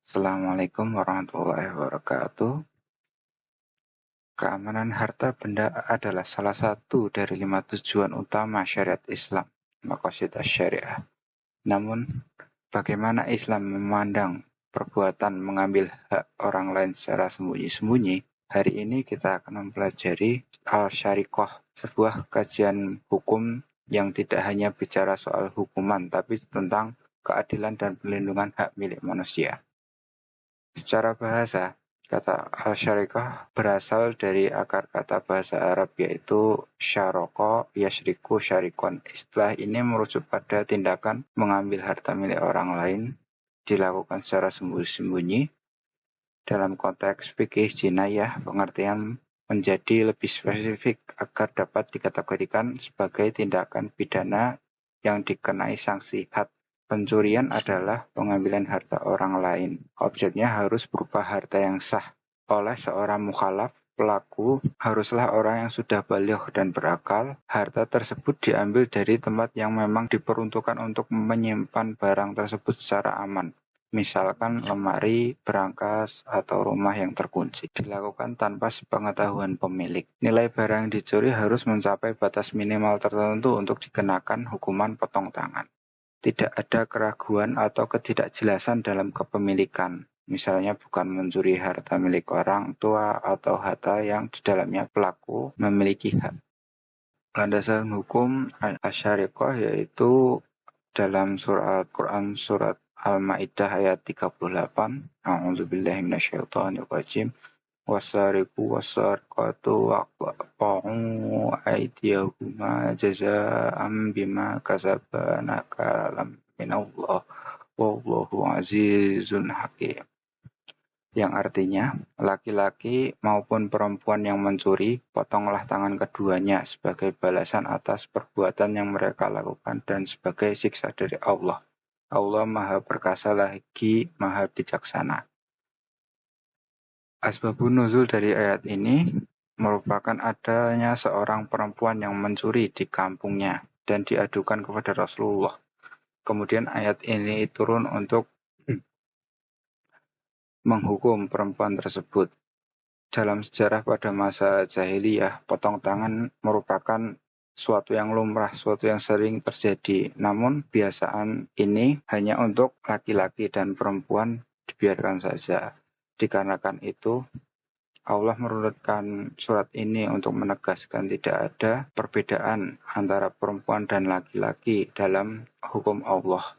Assalamualaikum warahmatullahi wabarakatuh. Keamanan harta benda adalah salah satu dari 5 tujuan utama syariat Islam, maqasid syariah. Namun, bagaimana Islam memandang perbuatan mengambil hak orang lain secara sembunyi-sembunyi? Hari ini kita akan mempelajari Al-Syariqah, sebuah kajian hukum yang tidak hanya bicara soal hukuman, tapi tentang keadilan dan perlindungan hak milik manusia. Secara bahasa, kata al-syariqah berasal dari akar kata bahasa Arab yaitu syaroko, yashriku, syarikon. Istilah ini merujuk pada tindakan mengambil harta milik orang lain dilakukan secara sembunyi-sembunyi. Dalam konteks fikih jinayah, pengertian menjadi lebih spesifik agar dapat dikategorikan sebagai tindakan pidana yang dikenai sanksi had. Pencurian adalah pengambilan harta orang lain. Objeknya harus berupa harta yang sah. Oleh seorang mukhalaf, pelaku haruslah orang yang sudah baligh dan berakal. Harta tersebut diambil dari tempat yang memang diperuntukkan untuk menyimpan barang tersebut secara aman. Misalkan lemari, berangkas, atau rumah yang terkunci. Dilakukan tanpa sepengetahuan pemilik. Nilai barang yang dicuri harus mencapai batas minimal tertentu untuk dikenakan hukuman potong tangan. Tidak ada keraguan atau ketidakjelasan dalam kepemilikan. Misalnya bukan mencuri harta milik orang tua atau harta yang di dalamnya pelaku memiliki hak. Landasan hukum Asy-Syariqah yaitu dalam surat Quran surat Al-Maidah ayat 38. A'udzubillahi minasyaitonirrajim. Wasariqu wasariqatu waqta'u aydiyahuma jazaa'an bima kasaba nakalam minallah wallahu azizun hakim. Yang artinya, laki-laki maupun perempuan yang mencuri, potonglah tangan keduanya sebagai balasan atas perbuatan yang mereka lakukan dan sebagai siksa dari Allah. Allah Maha Perkasa lagi Maha Bijaksana. Asbabun nuzul dari ayat ini merupakan adanya seorang perempuan yang mencuri di kampungnya dan diadukan kepada Rasulullah. Kemudian ayat ini turun untuk menghukum perempuan tersebut. Dalam sejarah pada masa jahiliyah, potong tangan merupakan suatu yang lumrah, suatu yang sering terjadi. Namun kebiasaan ini hanya untuk laki-laki dan perempuan dibiarkan saja. Dikarenakan itu, Allah menurunkan surat ini untuk menegaskan tidak ada perbedaan antara perempuan dan laki-laki dalam hukum Allah.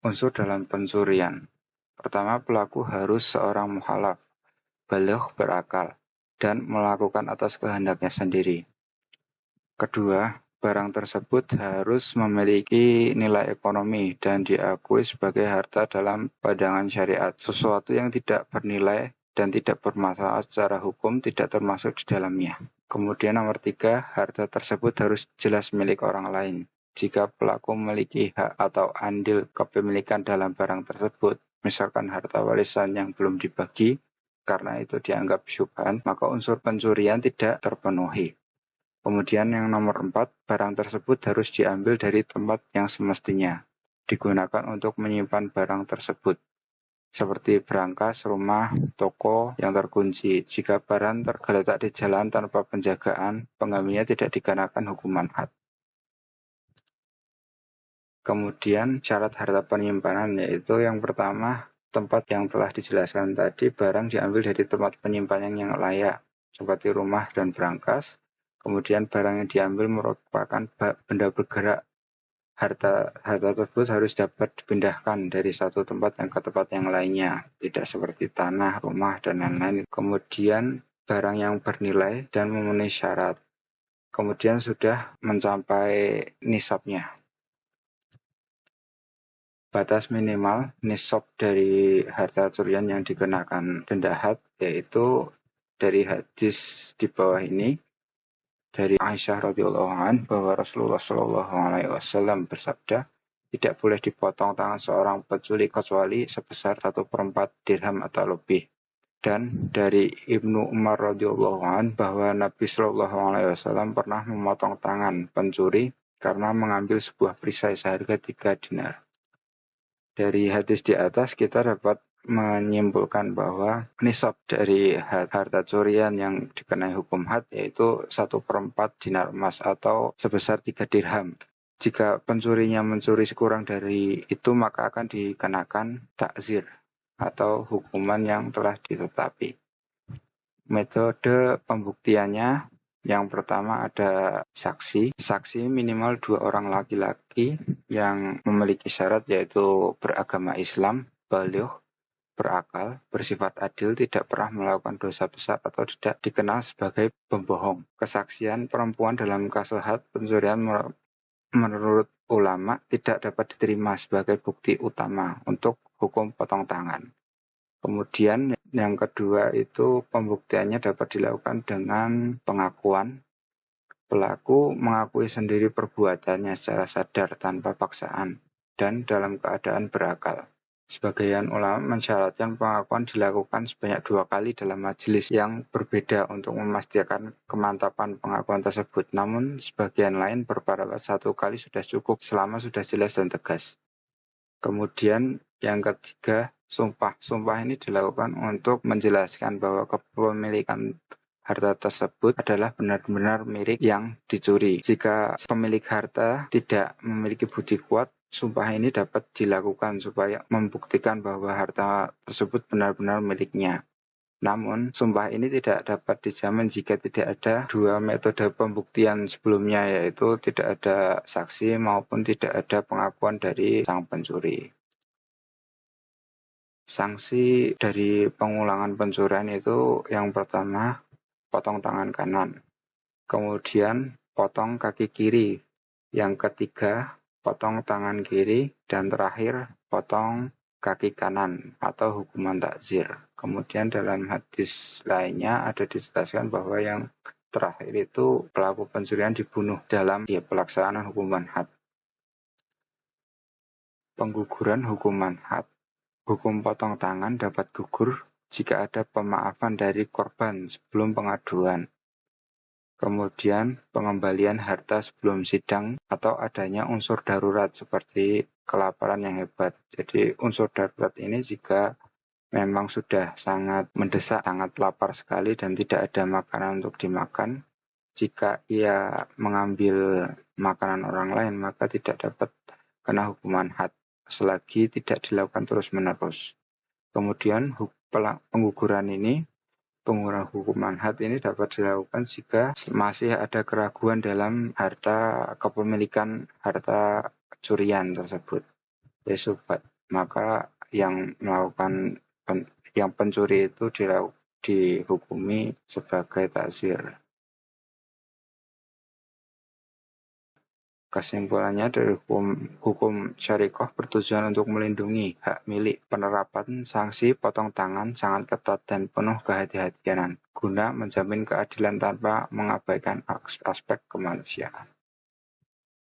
Unsur dalam pencurian. Pertama, pelaku harus seorang mukhalaf, baligh berakal, dan melakukan atas kehendaknya sendiri. Kedua, barang tersebut harus memiliki nilai ekonomi dan diakui sebagai harta dalam pandangan syariat. Sesuatu yang tidak bernilai dan tidak bermasalah secara hukum tidak termasuk di dalamnya. Kemudian nomor 3, harta tersebut harus jelas milik orang lain. Jika pelaku memiliki hak atau andil kepemilikan dalam barang tersebut, misalkan harta warisan yang belum dibagi, karena itu dianggap syubhan, maka unsur pencurian tidak terpenuhi. Kemudian yang nomor 4, barang tersebut harus diambil dari tempat yang semestinya, digunakan untuk menyimpan barang tersebut, seperti berangkas, rumah, toko yang terkunci. Jika barang tergeletak di jalan tanpa penjagaan, pengambilnya tidak dikenakan hukuman had. Kemudian syarat harta penyimpanan yaitu yang pertama, tempat yang telah dijelaskan tadi, barang diambil dari tempat penyimpanan yang layak, seperti rumah dan berangkas. Kemudian barang yang diambil merupakan benda bergerak. Harta tersebut harus dapat dipindahkan dari satu tempat ke tempat yang lainnya, tidak seperti tanah, rumah, dan lain-lain. Kemudian barang yang bernilai dan memenuhi syarat. Kemudian sudah mencapai nisabnya. Batas minimal nisab dari harta curian yang dikenakan denda had yaitu dari hadis di bawah ini dari Aisyah radhiyallahu anha bahwa Rasulullah shallallahu alaihi wasallam bersabda, tidak boleh dipotong tangan seorang pencuri kecuali sebesar 1/4 dirham atau lebih. Dan dari Ibnu Umar radhiyallahu anhu bahwa Nabi shallallahu alaihi wasallam pernah memotong tangan pencuri karena mengambil sebuah perisai seharga 3 dinar. Dari hadis di atas kita dapat menyimpulkan bahwa nisab dari harta curian yang dikenai hukum had yaitu 1/4 dinar emas atau sebesar 3 dirham. Jika pencurinya mencuri sekurang dari itu maka akan dikenakan takzir atau hukuman yang telah ditetapi. Metode pembuktiannya yang pertama ada saksi. Saksi minimal 2 orang laki-laki yang memiliki syarat yaitu beragama Islam, baligh, berakal, bersifat adil, tidak pernah melakukan dosa besar atau tidak dikenal sebagai pembohong. Kesaksian perempuan dalam kasus had pencurian menurut ulama tidak dapat diterima sebagai bukti utama untuk hukum potong tangan. Kemudian yang kedua itu pembuktiannya dapat dilakukan dengan pengakuan. Pelaku mengakui sendiri perbuatannya secara sadar tanpa paksaan dan dalam keadaan berakal. Sebagian ulama mensyaratkan pengakuan dilakukan sebanyak 2 kali dalam majelis yang berbeda untuk memastikan kemantapan pengakuan tersebut. Namun sebagian lain berpendapat 1 kali sudah cukup selama sudah jelas dan tegas. Kemudian yang ketiga, sumpah. Sumpah ini dilakukan untuk menjelaskan bahwa kepemilikan harta tersebut adalah benar-benar milik yang dicuri. Jika pemilik harta tidak memiliki bukti kuat, sumpah ini dapat dilakukan supaya membuktikan bahwa harta tersebut benar-benar miliknya. Namun, sumpah ini tidak dapat dijamin jika tidak ada 2 metode pembuktian sebelumnya, yaitu tidak ada saksi maupun tidak ada pengakuan dari sang pencuri. Sanksi dari pengulangan pencurian itu yang pertama, potong tangan kanan. Kemudian, potong kaki kiri. Yang ketiga, potong tangan kiri. Dan terakhir, potong kaki kanan atau hukuman takzir. Kemudian dalam hadis lainnya ada dijelaskan bahwa yang terakhir itu pelaku pencurian dibunuh dalam pelaksanaan hukuman had. Pengguguran hukuman had. Hukum potong tangan dapat gugur jika ada pemaafan dari korban sebelum pengaduan. Kemudian pengembalian harta sebelum sidang atau adanya unsur darurat seperti kelaparan yang hebat. Jadi unsur darurat ini jika memang sudah sangat mendesak, sangat lapar sekali dan tidak ada makanan untuk dimakan, jika ia mengambil makanan orang lain maka tidak dapat kena hukuman had selagi tidak dilakukan terus-menerus. Kemudian pengguguran hukuman had ini dapat dilakukan jika masih ada keraguan dalam kepemilikan harta curian tersebut. Maka yang pencuri itu dihukumi sebagai takzir. Kesimpulannya dari hukum syariah bertujuan untuk melindungi hak milik. Penerapan sanksi potong tangan sangat ketat dan penuh kehati-hatian guna menjamin keadilan tanpa mengabaikan aspek kemanusiaan.